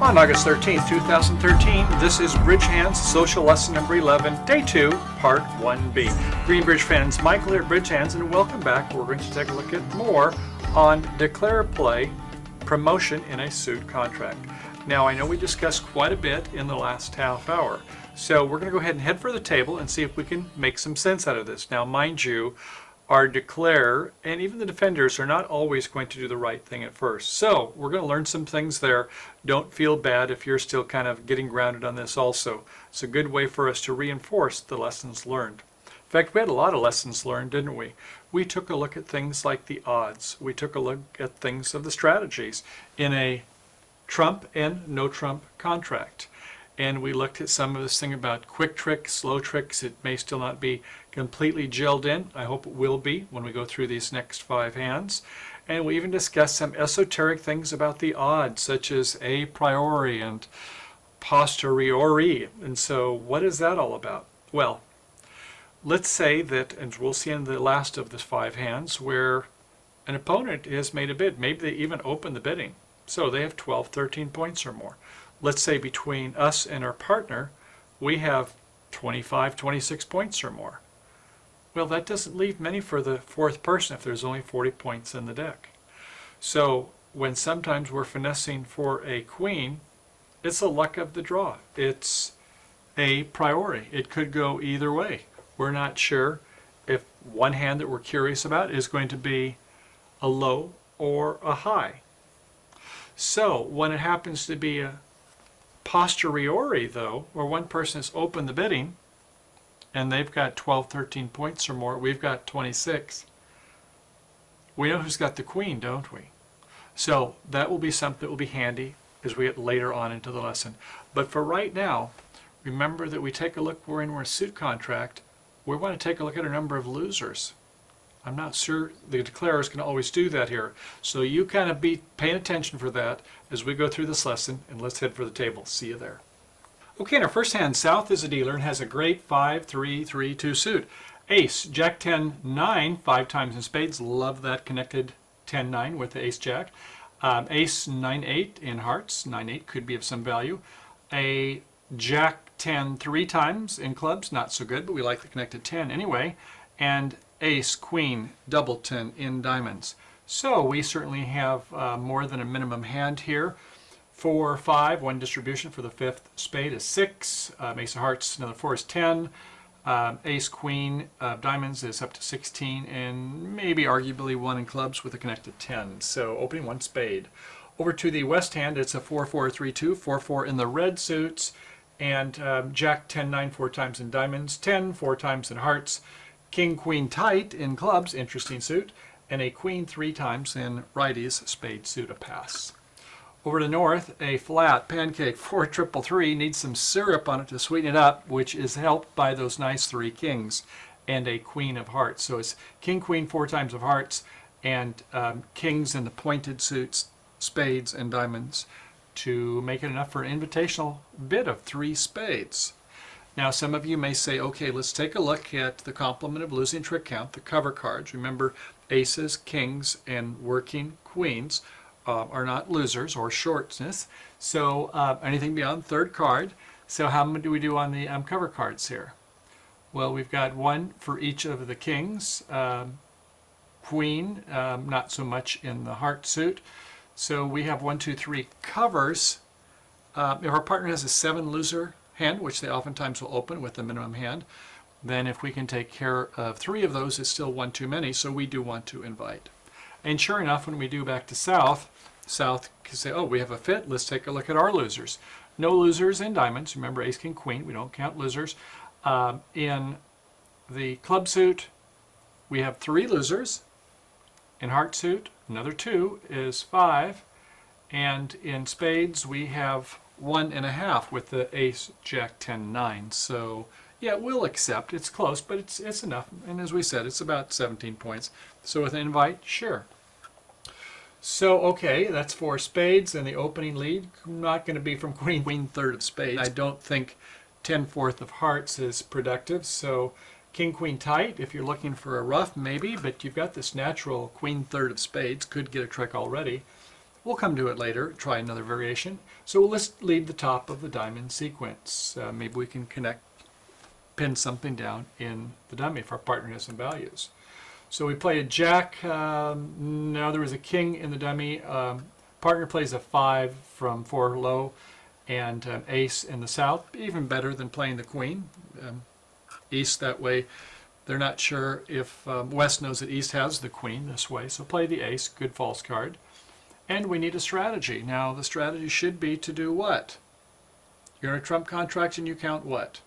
On August 13th, 2013, this is Bridge Hands Social Lesson number 11, Day 2, Part 1B. Greenbridge fans, Michael here at Bridge Hands, and welcome back. We're going to take a look at more on declare play promotion in a suit contract. Now, I know we discussed quite a bit in the last half hour, so we're going to go ahead and head for the table and see if we can make some sense out of this. Now, mind you, our declare and even the defenders are not always going to do the right thing at first. So we're going to learn some things there. Don't feel bad if you're still kind of getting grounded on this also. It's a good way for us to reinforce the lessons learned. In fact, we had a lot of lessons learned, didn't we? We took a look at things like the odds. We took a look at things of the strategies in a trump and no trump contract. And we looked at some of this thing about quick tricks, slow tricks. It may still not be completely gelled in. I hope it will be when we go through these next 5 hands. And we even discussed some esoteric things about the odds, such as a priori and posteriori. And so what is that all about? Well, let's say that, and we'll see in the last of the 5 hands, where an opponent has made a bid. Maybe they even open the bidding. So they have 12, 13 points or more. Let's say between us and our partner, we have 25, 26 points or more. Well, that doesn't leave many for the fourth person if there's only 40 points in the deck. So when sometimes we're finessing for a queen, it's a luck of the draw. It's a priori. It could go either way. We're not sure if one hand that we're curious about is going to be a low or a high. So when it happens to be a posteriori, though, where one person has opened the bidding and they've got 12, 13 points or more, we've got 26. We know who's got the queen, don't we? So that will be something that will be handy as we get later on into the lesson. But for right now, remember that we take a look, we're in a suit contract, we want to take a look at a number of losers. I'm not sure the declarers can always do that here. So you kind of be paying attention for that as we go through this lesson, and let's head for the table. See you there. Okay, in our first hand, South is a dealer and has a great 5-3-3-2 suit. Ace, Jack 10, 9, 5 times in spades. Love that connected 10-9 with the Ace Jack. Ace 9-8 in hearts. 9-8 could be of some value. A Jack 10, 3 times in clubs. Not so good, but we like the connected 10 anyway. And Ace, Queen, double 10 in diamonds. So we certainly have more than a minimum hand here. 4, 5, one distribution for the 5th spade is 6. Ace of hearts, another 4 is 10. Ace, Queen, diamonds is up to 16, and maybe arguably 1 in clubs with a connected 10. So opening 1 spade. Over to the west hand, it's a 4-4-3-2, 4-4 in the red suits, and Jack 10, 9, 4 times in diamonds, 10, 4 times in hearts. King, Queen tight in clubs, interesting suit, and a Queen 3 times in righties, spade suit, a pass. Over to the north, a flat pancake 4-3-3 needs some syrup on it to sweeten it up, which is helped by those nice 3 kings and a queen of hearts. So it's king, queen, 4 times of hearts, and kings in the pointed suits, spades and diamonds to make it enough for an invitational bid of 3 spades. Now, some of you may say, okay, let's take a look at the complement of losing trick count, the cover cards. Remember, aces, kings, and working queens are not losers or shortness. So anything beyond 3rd card. So how many do we do on the cover cards here? Well, we've got 1 for each of the kings. Queen, not so much in the heart suit. So we have 1, 2, 3 covers. If our partner has a 7 loser hand, which they oftentimes will open with the minimum hand, then if we can take care of 3 of those, it's still 1 too many, so we do want to invite. And sure enough, when we do back to South, South can say, oh, we have a fit, let's take a look at our losers. No losers in diamonds. Remember, ace, king, queen, we don't count losers. In the club suit, we have 3 losers. In heart suit, another 2 is 5. And in spades, we have 1.5 with the ace, jack, 10, 9. So yeah, we'll accept. It's close, but it's enough. And as we said, it's about 17 points. So with an invite, sure. So okay, that's 4 spades and the opening lead. Not going to be from queen, 3rd of spades. I don't think 10, 4th of hearts is productive. So king, queen tight, if you're looking for a rough, maybe, but you've got this natural queen, 3rd of spades. Could get a trick already. We'll come to it later, try another variation. So let's leave the top of the diamond sequence. Maybe we can pin something down in the dummy if our partner has some values. So we play a jack. Now there is a king in the dummy. Partner plays a 5 from 4 low and ace in the south. Even better than playing the queen. East that way. They're not sure if West knows that East has the queen this way. So play the ace, good false card. And we need a strategy. Now the strategy should be to do what? You're in a trump contract and you count what?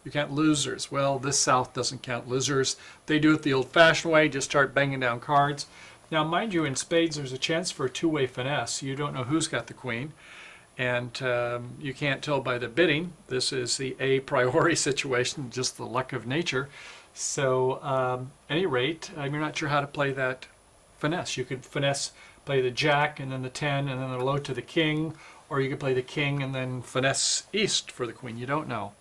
You count losers. Well, this South doesn't count losers. They do it the old-fashioned way, just start banging down cards. Now, mind you, in spades, there's a chance for a two-way finesse. You don't know who's got the queen, and you can't tell by the bidding. This is the a priori situation, just the luck of nature. So, at any rate, you're not sure how to play that finesse. You could finesse, play the jack, and then the 10, and then the low to the king, or you could play the king and then finesse East for the queen. You don't know.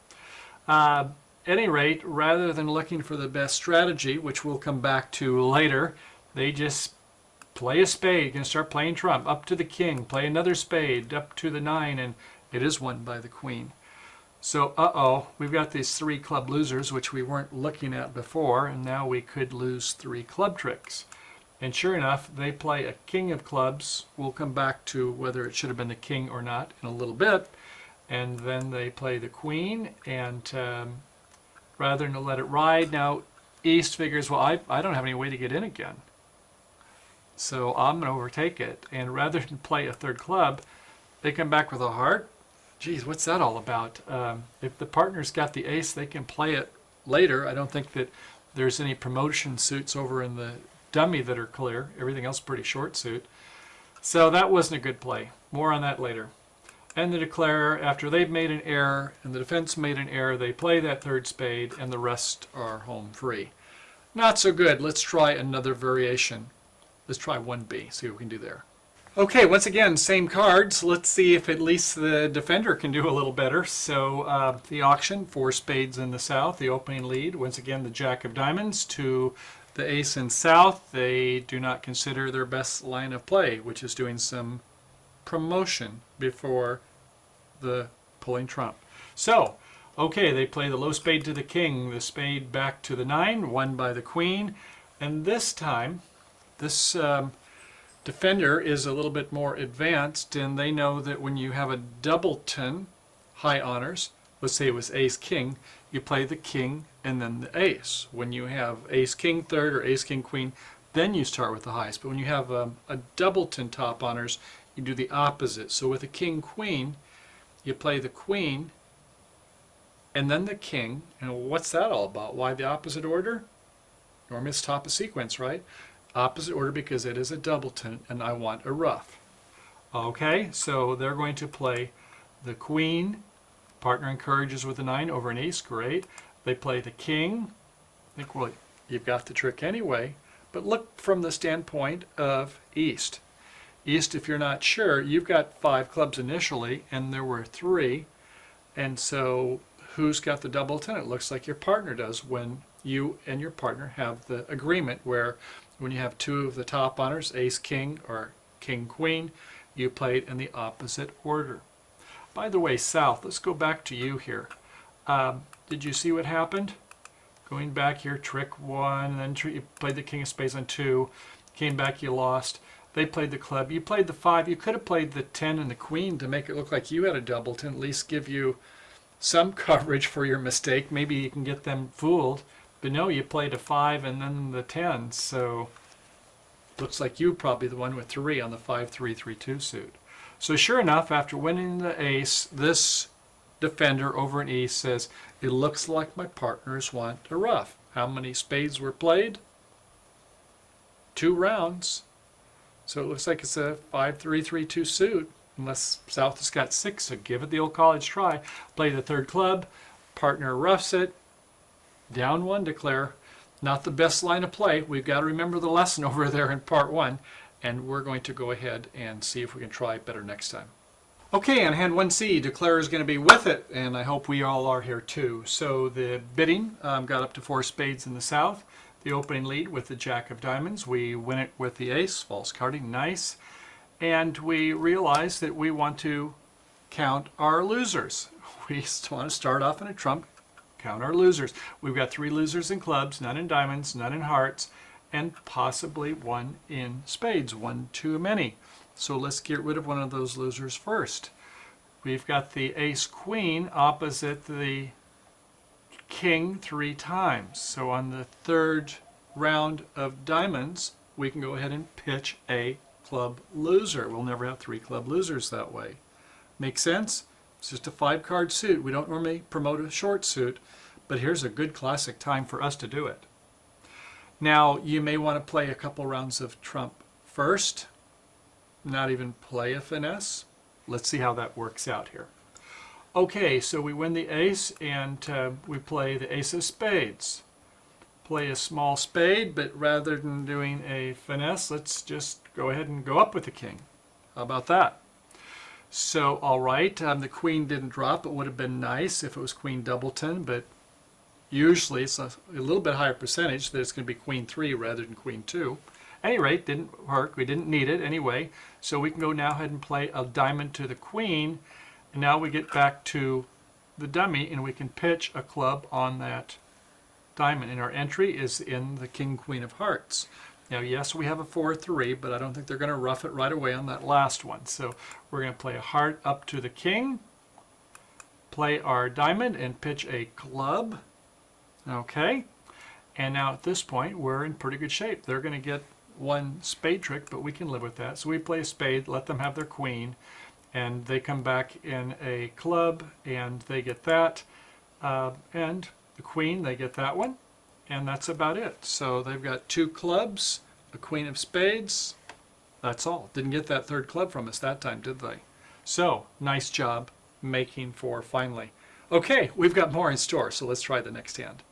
At any rate, rather than looking for the best strategy, which we'll come back to later, they just play a spade, going to start playing trump, up to the king, play another spade, up to the 9, and it is won by the queen. So, we've got these 3 club losers, which we weren't looking at before, and now we could lose 3 club tricks. And sure enough, they play a king of clubs. We'll come back to whether it should have been the king or not in a little bit. And then they play the queen, and rather than let it ride, now East figures, well, I don't have any way to get in again. So I'm going to overtake it. And rather than play a 3rd club, they come back with a heart. Geez, what's that all about? If the partner's got the ace, they can play it later. I don't think that there's any promotion suits over in the dummy that are clear. Everything else pretty short suit. So that wasn't a good play. More on that later. And the declarer, after they've made an error and the defense made an error, they play that 3rd spade and the rest are home free. Not so good. Let's try another variation. Let's try 1B, see what we can do there. Okay, once again, same cards. Let's see if at least the defender can do a little better. So the auction, 4 spades in the south, the opening lead. Once again, the jack of diamonds to the ace in south. They do not consider their best line of play, which is doing some promotion before the pulling trump. So, okay, they play the low spade to the king, the spade back to the 9, won by the queen. And this time, this defender is a little bit more advanced, and they know that when you have a doubleton, high honors, let's say it was ace-king, you play the king and then the ace. When you have ace-king third or ace-king-queen, then you start with the highest. But when you have a doubleton top honors, you do the opposite. So with a king-queen, you play the queen and then the king. And what's that all about? Why the opposite order? Normally it's top of sequence, right? Opposite order because it is a doubleton and I want a ruff. Okay, so they're going to play the queen. Partner encourages with the 9 over an ace. Great. They play the king. I think, well, you've got the trick anyway. But look from the standpoint of East. East, if you're not sure, you've got 5 clubs initially, and there were 3. And so who's got the doubleton? It looks like your partner does when you and your partner have the agreement where when you have 2 of the top honors, ace-king or king-queen, you play it in the opposite order. By the way, South, let's go back to you here. Did you see what happened? Going back here, trick 1, and then you played the king of spades on 2. Came back, you lost. They played the club. You played the 5. You could have played the 10 and the queen to make it look like you had a doubleton, at least give you some coverage for your mistake. Maybe you can get them fooled. But no, you played a 5 and then the 10. So looks like you probably the one with 3 on the 5-3-3-2 suit. So sure enough, after winning the ace, this defender over an ace says, it looks like my partners want a ruff. How many spades were played? 2 rounds. So it looks like it's a 5-3-3-2 suit, unless South has got 6, so give it the old college try. Play the 3rd club, partner roughs it, down 1 declare. Not the best line of play. We've got to remember the lesson over there in part 1, and we're going to go ahead and see if we can try better next time. Okay, on hand 1C, declare is going to be with it, and I hope we all are here too. So the bidding got up to 4 spades in the south. The opening lead with the jack of diamonds. We win it with the ace, false carding, nice. and we realize that we want to count our losers. We want to start off in a trump, count our losers. We've got 3 losers in clubs, none in diamonds, none in hearts, and possibly 1 in spades, 1 too many. So let's get rid of one of those losers first. We've got the ace queen opposite the king 3 times. So on the 3rd round of diamonds, we can go ahead and pitch a club loser. We'll never have 3 club losers that way. Make sense? It's just a 5-card suit. We don't normally promote a short suit, but here's a good classic time for us to do it. Now, you may want to play a couple rounds of trump first, not even play a finesse. Let's see how that works out here. Okay, so we win the ace, and we play the ace of spades. Play a small spade, but rather than doing a finesse, let's just go ahead and go up with the king. How about that? So, all right, the queen didn't drop. It would have been nice if it was queen doubleton, but usually it's a little bit higher percentage that it's going to be queen 3 rather than queen 2. At any rate, didn't work. We didn't need it anyway. So we can go now ahead and play a diamond to the queen. And now we get back to the dummy, and we can pitch a club on that diamond. And our entry is in the king, queen of hearts. Now, yes, we have a 4-3, but I don't think they're going to rough it right away on that last one. So we're going to play a heart up to the king, play our diamond, and pitch a club. Okay. And now at this point, we're in pretty good shape. They're going to get 1 spade trick, but we can live with that. So we play a spade, let them have their queen, and they come back in a club, and they get that. And the queen, they get that one. And that's about it. So they've got 2 clubs, a queen of spades. That's all. Didn't get that 3rd club from us that time, did they? So, nice job making 4 finally. Okay, we've got more in store, so let's try the next hand.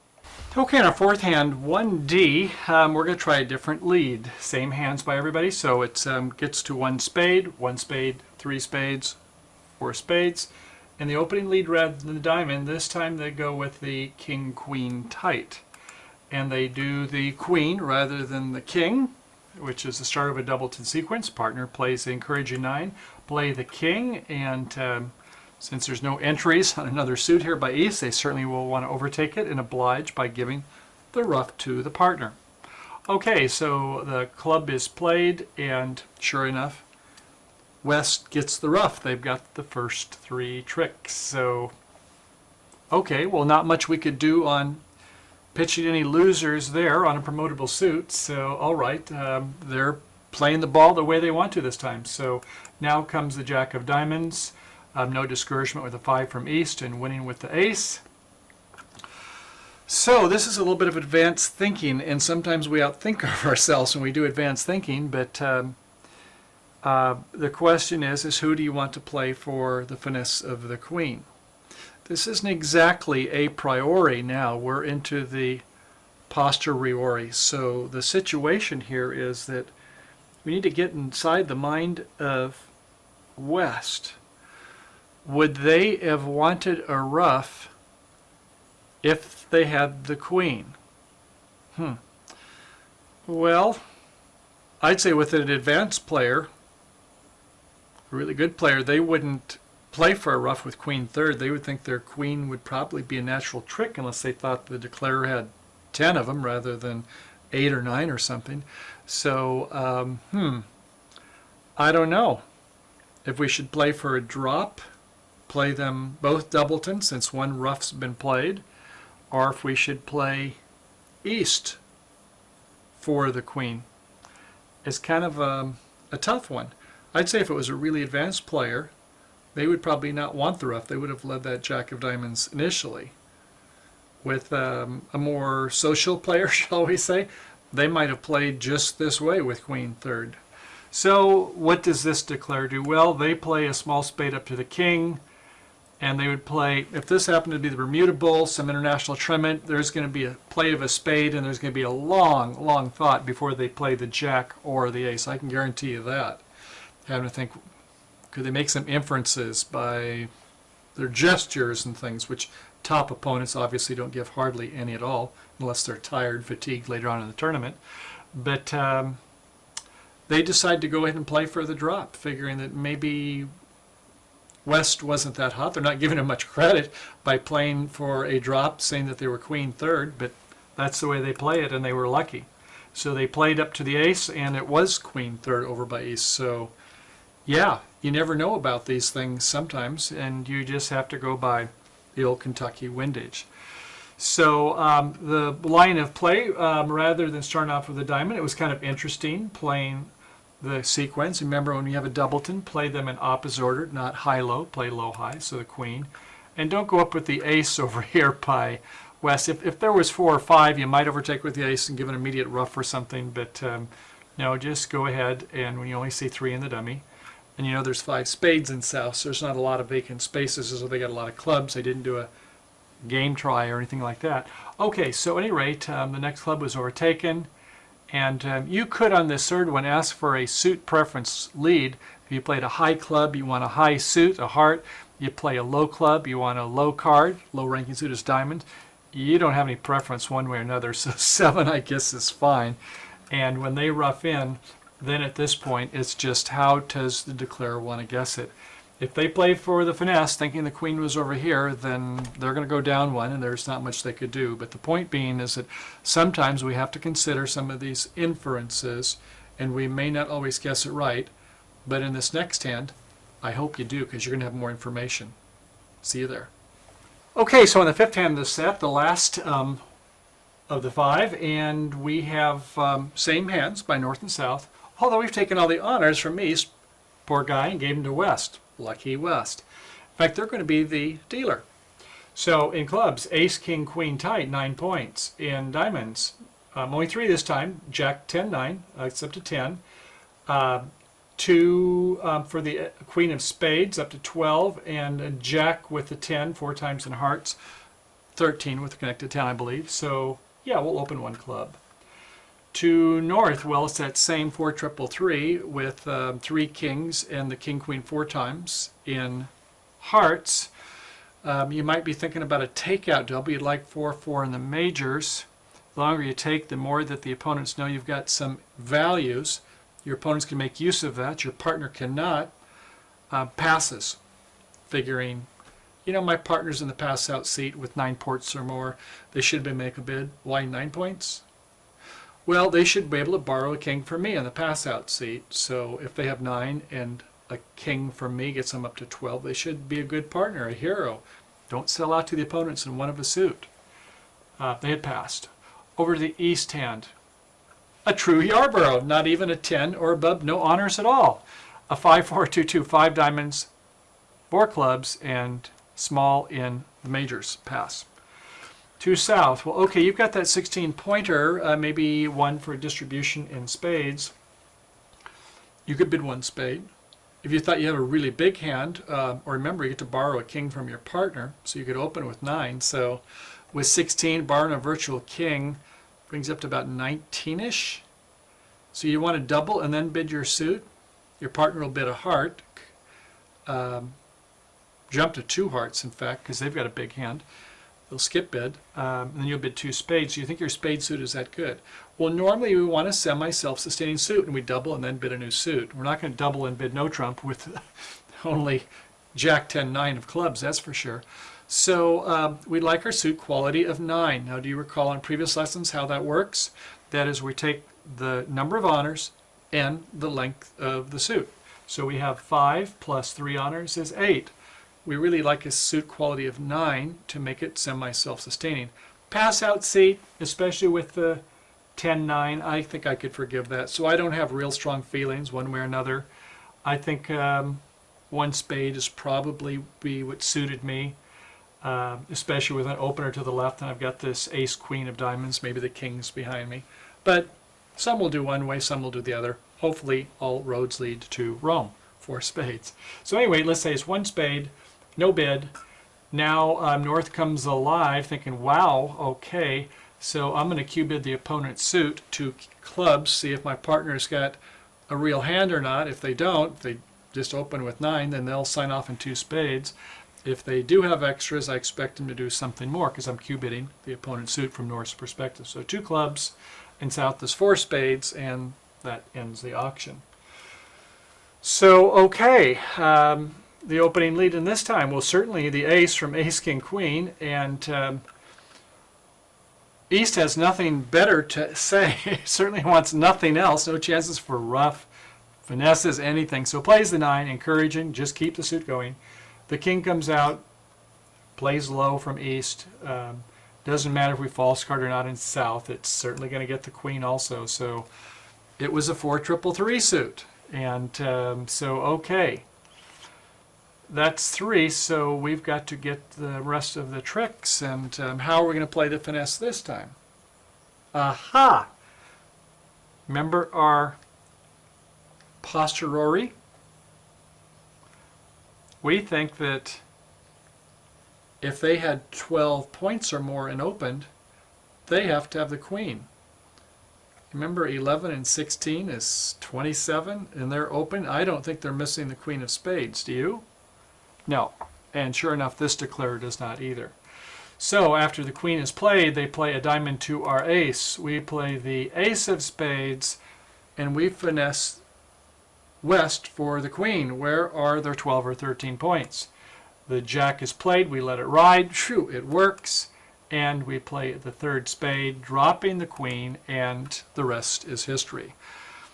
Okay, in our 4th hand, 1D, we're going to try a different lead. Same hands by everybody, so it gets to 1 spade, 3 spades, 4 spades. And the opening lead rather than the diamond, this time they go with the king-queen tight. And they do the queen rather than the king, which is the start of a doubleton sequence. Partner plays the encouraging 9, play the king, and since there's no entries on another suit here by East, they certainly will want to overtake it and oblige by giving the ruff to the partner. Okay, so the club is played, and sure enough, West gets the ruff. They've got the first 3 tricks. So, okay, well, not much we could do on pitching any losers there on a promotable suit. So, all right, they're playing the ball the way they want to this time. So now comes the jack of diamonds. No discouragement with a 5 from East and winning with the ace. So this is a little bit of advanced thinking, and sometimes we outthink of ourselves when we do advanced thinking, but the question is who do you want to play for the finesse of the queen? This isn't exactly a priori now. We're into the posteriori. So the situation here is that we need to get inside the mind of West. Would they have wanted a ruff if they had the queen? Well, I'd say with an advanced player, a really good player, they wouldn't play for a ruff with queen 3rd. They would think their queen would probably be a natural trick unless they thought the declarer had 10 of them rather than 8 or 9 or something. So, I don't know if we should play for a drop, play them both doubleton since one ruff's been played, or if we should play East for the queen. It's kind of a tough one. I'd say if it was a really advanced player, they would probably not want the ruff. They would have led that jack of diamonds initially. With a more social player, shall we say, they might have played just this way with queen 3rd. So what does this declare do? Well, they play a small spade up to the king, and they would play, if this happened to be the Bermuda Bull, some international tournament, there's going to be a play of a spade, and there's going to be a long, long thought before they play the jack or the ace. I can guarantee you that. Having to think, could they make some inferences by their gestures and things, which top opponents obviously don't give hardly any at all, unless they're tired, fatigued later on in the tournament. But they decide to go ahead and play for the drop, figuring that maybe West wasn't that hot. They're not giving him much credit by playing for a drop, saying that they were queen third, but that's the way they play it, and they were lucky. So they played up to the ace, and it was queen third over by ace. So yeah, you never know about these things sometimes, and you just have to go by the old Kentucky windage. So the line of play, rather than starting off with a diamond, it was kind of interesting playing the sequence. Remember, when you have a doubleton, play them in opposite order, not high-low, play low-high, so the queen. And don't go up with the ace over here by West. If there was 4 or 5, you might overtake with the ace and give an immediate ruff or something, but no, just go ahead, and when you only see 3 in the dummy, and you know there's 5 spades in South, so there's not a lot of vacant spaces, so they got a lot of clubs. They didn't do a game try or anything like that. Okay, so at any rate, the next club was overtaken, and you could on this third one ask for a suit preference lead. If you played a high club, you want a high suit, a heart. You play a low club, you want a low card. Low ranking suit is diamond. You don't have any preference one way or another, so 7 I guess is fine. And when they rough in, then at this point it's just how does the declarer want to guess it. If they play for the finesse thinking the queen was over here, then they're going to go down 1 and there's not much they could do. But the point being is that sometimes we have to consider some of these inferences, and we may not always guess it right. But in this next hand, I hope you do, because you're going to have more information. See you there. Okay, so in the 5th hand of the set, the last of the 5, and we have same hands by North and South, although we've taken all the honors from East, poor guy, and gave them to West. Lucky West. In fact, they're going to be the dealer. So in clubs, ace, king, queen tight, 9 points. In diamonds, only 3 this time, jack, 10, 9, it's up to 10. 2 for the queen of spades, up to 12, and a jack with the 10, 4 times in hearts, 13 with the connected 10, I believe. So yeah, we'll open 1 club. To North, well, it's that same 4 triple 3 with 3 kings and the king queen 4 times in hearts. You might be thinking about a takeout double. You'd like 4-4 in the majors. The longer you take, the more that the opponents know you've got some values. Your opponents can make use of that. Your partner cannot. Passes, figuring, you know, my partner's in the pass out seat with 9 ports or more. They should be make a bid. Why 9 points? Well, they should be able to borrow a king from me on the pass-out seat. So if they have 9 and a king from me gets them up to 12, they should be a good partner, a hero. Don't sell out to the opponents in one of a suit. They had passed. Over to the East hand. A true Yarborough, not even a 10 or above, no honors at all. A 5-4-2-2, 5 diamonds, 4 clubs, and small in the majors, pass. To South, well, okay, you've got that 16-pointer, maybe 1 for distribution in spades. You could bid 1 spade. If you thought you have a really big hand, or remember, you get to borrow a king from your partner, so you could open with 9. So with 16, borrowing a virtual king brings up to about 19-ish. So you want to double and then bid your suit. Your partner will bid a heart. Jump to 2 hearts, in fact, because they've got a big hand. They'll skip bid, and then you'll bid 2 spades. You think your spade suit is that good? Well, normally we want a semi-self-sustaining suit, and we double and then bid a new suit. We're not going to double and bid no trump with only jack, 10, 9 of clubs, that's for sure. So we like our suit quality of 9. Now, do you recall in previous lessons how that works? That is, we take the number of honors and the length of the suit. So we have 5 plus 3 honors is 8. We really like a suit quality of 9 to make it semi-self-sustaining. Pass-out seat, especially with the 10-9, I think I could forgive that. So I don't have real strong feelings one way or another. I think 1 spade is probably be what suited me, especially with an opener to the left, and I've got this ace-queen of diamonds, maybe the king's behind me. But some will do one way, some will do the other. Hopefully all roads lead to Rome, 4 spades. So anyway, let's say it's 1 spade, no bid. Now North comes alive thinking, wow, okay, so I'm going to Q-bid the opponent's suit, 2 clubs, see if my partner's got a real hand or not. If they don't, if they just open with 9, then they'll sign off in 2 spades. If they do have extras, I expect them to do something more because I'm Q-bidding the opponent's suit from North's perspective. So 2 clubs, in South there's 4 spades, and that ends the auction. So, okay, the opening lead in this time was certainly the ace from ace, king, queen, and East has nothing better to say. Certainly wants nothing else, no chances for ruff, finesses, anything. So plays the 9, encouraging, just keep the suit going. The king comes out, plays low from East. Doesn't matter if we false card or not in South, it's certainly going to get the queen also. So it was a 4-3-3 suit. And so, okay, that's 3, so we've got to get the rest of the tricks. And how are we going to play the finesse this time? Aha! Remember our posteriori? We think that if they had 12 points or more and opened, they have to have the queen. Remember, 11 and 16 is 27, and they're open. I don't think they're missing the queen of spades. Do you? No. And sure enough, this declarer does not either. So after the queen is played, they play a diamond to our ace. We play the ace of spades, and we finesse west for the queen. Where are their 12 or 13 points? The jack is played. We let it ride. Shoo, it works. And we play the 3rd spade, dropping the queen, and the rest is history.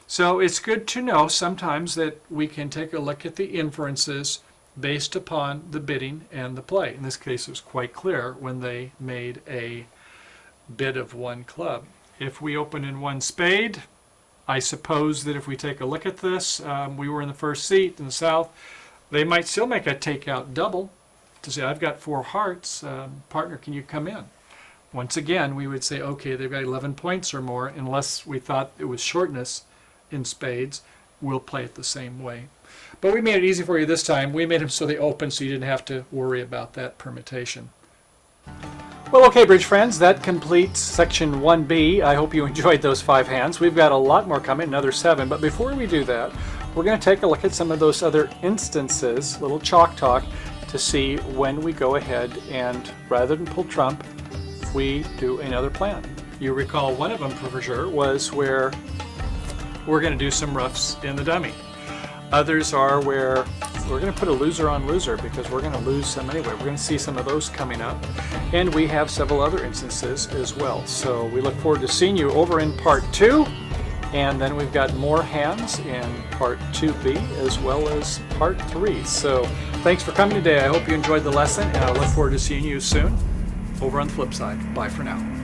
So it's good to know sometimes that we can take a look at the inferences based upon the bidding and the play. In this case, it was quite clear when they made a bid of 1 club. If we open in 1 spade, I suppose that if we take a look at this, we were in the first seat in the South. They might still make a takeout double to say, I've got 4 hearts, partner, can you come in? Once again, we would say, okay, they've got 11 points or more, unless we thought it was shortness in spades, we'll play it the same way. But we made it easy for you this time. We made them so they open so you didn't have to worry about that permutation. Well, okay, bridge friends, that completes section 1B. I hope you enjoyed those 5 hands. We've got a lot more coming, another 7. But before we do that, we're going to take a look at some of those other instances, little chalk talk, to see when we go ahead and, rather than pull trump, we do another plan. You recall one of them for sure was where we're going to do some roughs in the dummy. Others are where we're going to put a loser on loser because we're going to lose some anyway. We're going to see some of those coming up. And we have several other instances as well. So we look forward to seeing you over in part 2. And then we've got more hands in part 2B as well as part 3. So thanks for coming today. I hope you enjoyed the lesson, and I look forward to seeing you soon over on the flip side. Bye for now.